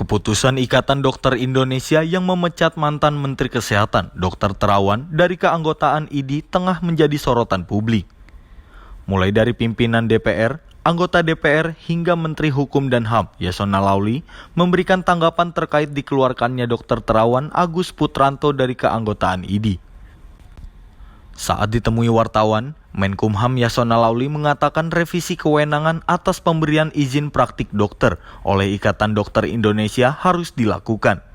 Keputusan Ikatan Dokter Indonesia yang memecat mantan Menteri Kesehatan, Dr. Terawan, dari keanggotaan IDI tengah menjadi sorotan publik. Mulai dari pimpinan DPR, anggota DPR, hingga Menteri Hukum dan HAM, Yasona Laoly, memberikan tanggapan terkait dikeluarkannya Dr. Terawan Agus Putranto dari keanggotaan IDI. Saat ditemui wartawan, Menkumham Yasona Laoly mengatakan revisi kewenangan atas pemberian izin praktik dokter oleh Ikatan Dokter Indonesia harus dilakukan.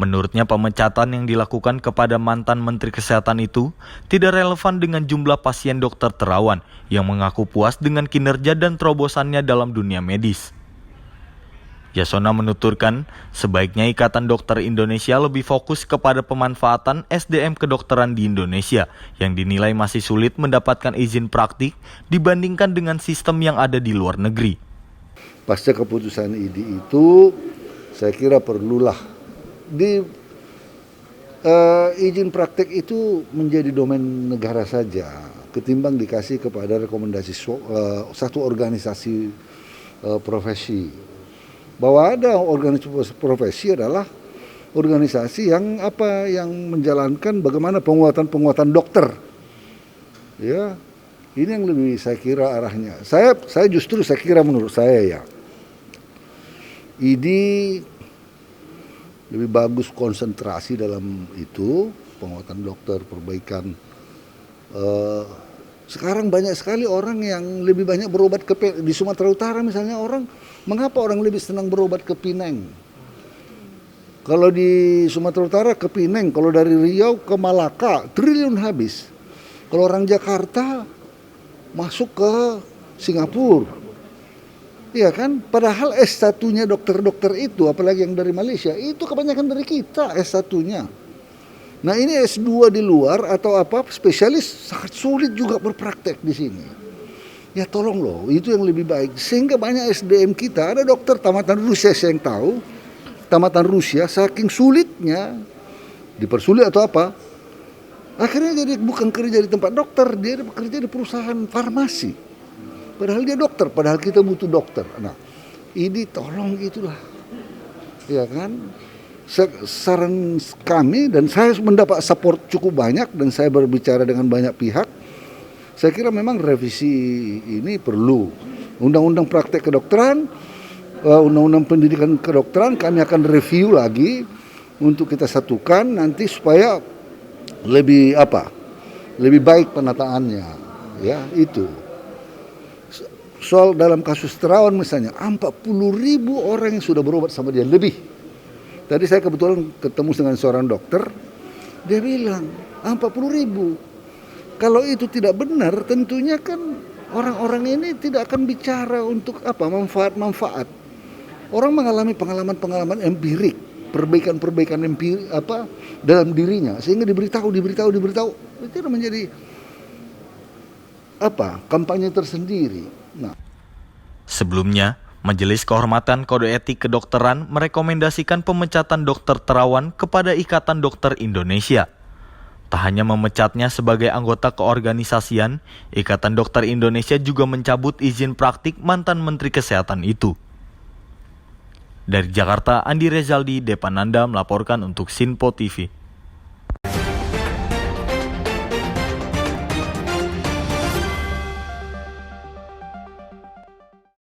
Menurutnya pemecatan yang dilakukan kepada mantan Menteri Kesehatan itu tidak relevan dengan jumlah pasien Dr. Terawan yang mengaku puas dengan kinerja dan terobosannya dalam dunia medis. Yasona menuturkan, sebaiknya Ikatan Dokter Indonesia lebih fokus kepada pemanfaatan SDM kedokteran di Indonesia yang dinilai masih sulit mendapatkan izin praktik dibandingkan dengan sistem yang ada di luar negeri. Pasca keputusan IDI itu, saya kira perlulah izin praktek itu menjadi domain negara saja, ketimbang dikasih kepada rekomendasi satu organisasi profesi. Bahwa ada organisasi profesi adalah organisasi yang menjalankan bagaimana penguatan dokter. Ya, ini yang lebih saya kira arahnya. Saya kira menurut saya ya, IDI lebih bagus konsentrasi dalam itu penguatan dokter, perbaikan. Sekarang banyak sekali orang yang lebih banyak berobat di Sumatera Utara misalnya mengapa orang lebih senang berobat ke Pineng? Kalau di Sumatera Utara ke Pineng, kalau dari Riau ke Malaka, triliun habis. Kalau orang Jakarta masuk ke Singapura. Iya kan? Padahal S1-nya dokter-dokter itu, apalagi yang dari Malaysia, itu kebanyakan dari kita S1-nya. Nah ini S2 di luar atau spesialis sangat sulit juga berpraktek di sini. Ya tolong loh, itu yang lebih baik. Sehingga banyak SDM kita, ada dokter tamatan Rusia saya yang tahu, tamatan Rusia saking sulitnya, dipersulit atau akhirnya jadi bukan kerja di tempat dokter, dia bekerja di perusahaan farmasi. Padahal dia dokter, padahal kita butuh dokter. Nah ini tolong itulah, ya kan? Saran kami, dan saya mendapat support cukup banyak dan saya berbicara dengan banyak pihak, saya kira memang revisi ini perlu. Undang-undang praktek kedokteran, undang-undang pendidikan kedokteran kami akan review lagi untuk kita satukan nanti supaya lebih baik penataannya. Ya itu. Soal dalam kasus Terawan misalnya 40.000 orang yang sudah berobat sama dia lebih. Tadi saya kebetulan ketemu dengan seorang dokter, dia bilang 40.000. Kalau itu tidak benar, tentunya kan orang-orang ini tidak akan bicara untuk manfaat. Orang mengalami pengalaman empirik, perbaikan empirik dalam dirinya, sehingga diberitahu. Itu menjadi kampanye tersendiri. Nah. Sebelumnya, Majelis Kehormatan Kode Etik Kedokteran merekomendasikan pemecatan Dr. Terawan kepada Ikatan Dokter Indonesia. Tak hanya memecatnya sebagai anggota keorganisasian, Ikatan Dokter Indonesia juga mencabut izin praktik mantan Menteri Kesehatan itu. Dari Jakarta, Andi Rezaldi, Depananda melaporkan untuk Sinpo TV.